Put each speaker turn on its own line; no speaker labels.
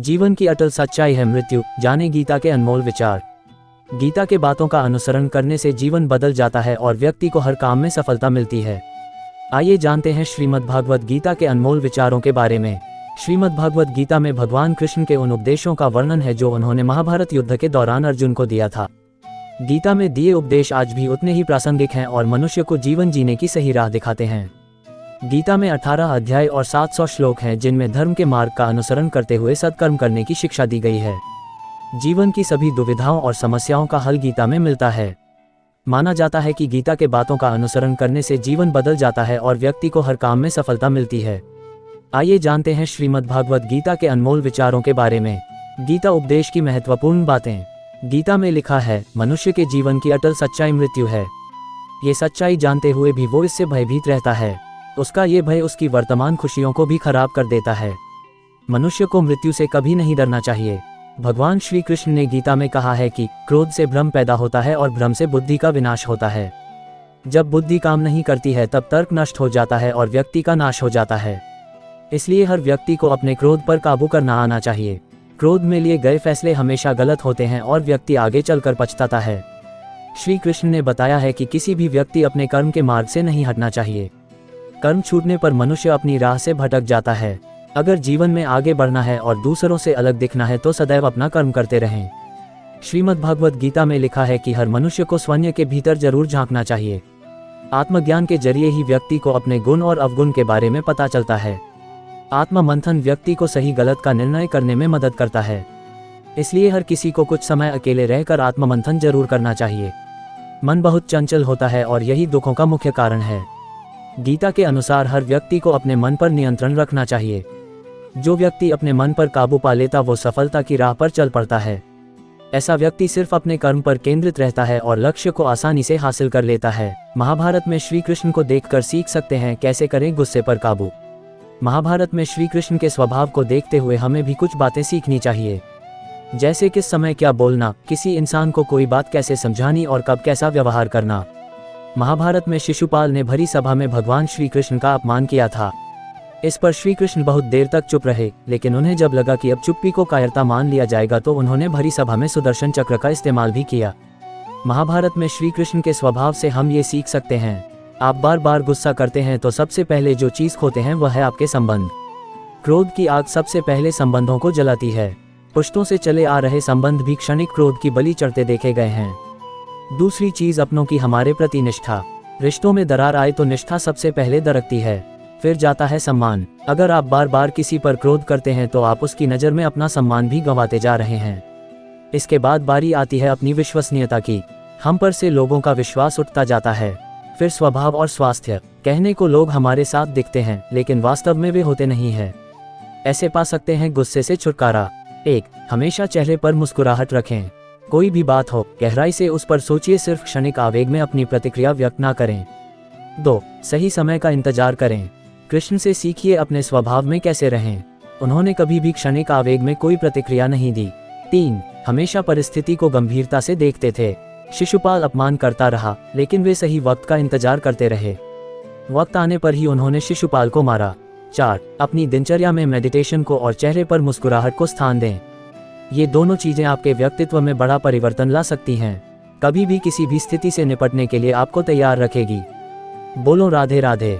जीवन की अटल सच्चाई है मृत्यु, जाने गीता के अनमोल विचार। गीता के बातों का अनुसरण करने से जीवन बदल जाता है और व्यक्ति को हर काम में सफलता मिलती है। आइए जानते हैं श्रीमद् भागवत गीता के अनमोल विचारों के बारे में। श्रीमद् भागवत गीता में भगवान कृष्ण के उन उपदेशों का वर्णन है जो उन्होंने महाभारत युद्ध के दौरान अर्जुन को दिया था। गीता में दिए उपदेश आज भी उतने ही प्रासंगिक हैं और मनुष्य को जीवन जीने की सही राह दिखाते हैं। गीता में 18 अध्याय और 700 श्लोक हैं जिनमें धर्म के मार्ग का अनुसरण करते हुए सत्कर्म करने की शिक्षा दी गई है। जीवन की सभी दुविधाओं और समस्याओं का हल गीता में मिलता है। माना जाता है कि गीता के बातों का अनुसरण करने से जीवन बदल जाता है और व्यक्ति को हर काम में सफलता मिलती है। आइए जानते हैं श्रीमद् भागवत गीता के अनमोल विचारों के बारे में। गीता उपदेश की महत्वपूर्ण बातें। गीता में लिखा है, मनुष्य के जीवन की अटल सच्चाई मृत्यु है। ये सच्चाई जानते हुए भी वो इससे भयभीत रहता है। उसका ये भय उसकी वर्तमान खुशियों को भी खराब कर देता है। मनुष्य को मृत्यु से कभी नहीं डरना चाहिए। भगवान श्री कृष्ण ने गीता में कहा है कि क्रोध से भ्रम पैदा होता है और भ्रम से बुद्धि का विनाश होता है। जब बुद्धि काम नहीं करती है तब तर्क नष्ट हो जाता है और व्यक्ति का नाश हो जाता है। इसलिए हर व्यक्ति को अपने क्रोध पर काबू करना आना चाहिए। क्रोध में लिए गए फैसले हमेशा गलत होते हैं और व्यक्ति आगे चलकर पछताता है। श्री कृष्ण ने बताया है कि किसी भी व्यक्ति अपने कर्म के मार्ग से नहीं हटना चाहिए। कर्म छूटने पर मनुष्य अपनी राह से भटक जाता है। अगर जीवन में आगे बढ़ना है और दूसरों से अलग दिखना है तो सदैव अपना कर्म करते रहें। श्रीमद् भागवत गीता में लिखा है कि हर मनुष्य को स्वयं के भीतर जरूर झांकना चाहिए। आत्मज्ञान के जरिए ही व्यक्ति को अपने गुण और अवगुण के बारे में पता चलता है। आत्म मंथन व्यक्ति को सही गलत का निर्णय करने में मदद करता है। इसलिए हर किसी को कुछ समय अकेले रहकर आत्म मंथन जरूर करना चाहिए। मन बहुत चंचल होता है और यही दुखों का मुख्य कारण है। गीता के अनुसार हर व्यक्ति को अपने मन पर नियंत्रण रखना चाहिए। जो व्यक्ति अपने मन पर काबू पा लेता वो सफलता की राह पर चल पड़ता है। ऐसा व्यक्ति सिर्फ अपने कर्म पर केंद्रित रहता है और लक्ष्य को आसानी से हासिल कर लेता है। महाभारत में श्री कृष्ण को देखकर सीख सकते हैं कैसे करें गुस्से पर काबू। महाभारत में श्री कृष्ण के स्वभाव को देखते हुए हमें भी कुछ बातें सीखनी चाहिए, जैसे किस समय क्या बोलना, किसी इंसान को कोई बात कैसे समझानी और कब कैसा व्यवहार करना। महाभारत में शिशुपाल ने भरी सभा में भगवान श्री कृष्ण का अपमान किया था। इस पर श्री कृष्ण बहुत देर तक चुप रहे, लेकिन उन्हें जब लगा कि अब चुप्पी को कायरता मान लिया जाएगा तो उन्होंने भरी सभा में सुदर्शन चक्र का इस्तेमाल भी किया। महाभारत में श्री कृष्ण के स्वभाव से हम ये सीख सकते हैं, आप बार बार गुस्सा करते हैं तो सबसे पहले जो चीज़ खोते हैं वह है आपके संबंध। क्रोध की आग सबसे पहले संबंधों को जलाती है। पुश्तों से चले आ रहे संबंध भी क्षणिक क्रोध की बलि चढ़ते देखे गए हैं। दूसरी चीज अपनों की हमारे प्रति निष्ठा। रिश्तों में दरार आए तो निष्ठा सबसे पहले दरकती है, फिर जाता है सम्मान। अगर आप बार बार किसी पर क्रोध करते हैं तो आप उसकी नज़र में अपना सम्मान भी गंवाते जा रहे हैं। इसके बाद बारी आती है अपनी विश्वसनीयता की। हम पर से लोगों का विश्वास उठता जाता है। फिर स्वभाव और स्वास्थ्य। कहने को लोग हमारे साथ दिखते हैं लेकिन वास्तव में वे होते नहीं हैं। ऐसे पा सकते हैं गुस्से से छुटकारा। 1. हमेशा चेहरे पर मुस्कुराहट रखें। कोई भी बात हो गहराई से उस पर सोचिए, सिर्फ क्षणिक आवेग में अपनी प्रतिक्रिया व्यक्त ना करें। 2. सही समय का इंतजार करें। कृष्ण से सीखिए अपने स्वभाव में कैसे रहें। उन्होंने कभी भी क्षणिक आवेग में कोई प्रतिक्रिया नहीं दी। 3. हमेशा परिस्थिति को गंभीरता से देखते थे। शिशुपाल अपमान करता रहा लेकिन वे सही वक्त का इंतजार करते रहे। वक्त आने पर ही उन्होंने शिशुपाल को मारा। 4. अपनी दिनचर्या में मेडिटेशन को और चेहरे पर मुस्कुराहट को स्थान दें। ये दोनों चीजें आपके व्यक्तित्व में बड़ा परिवर्तन ला सकती हैं। कभी भी किसी भी स्थिति से निपटने के लिए आपको तैयार रखेगी। बोलो राधे राधे।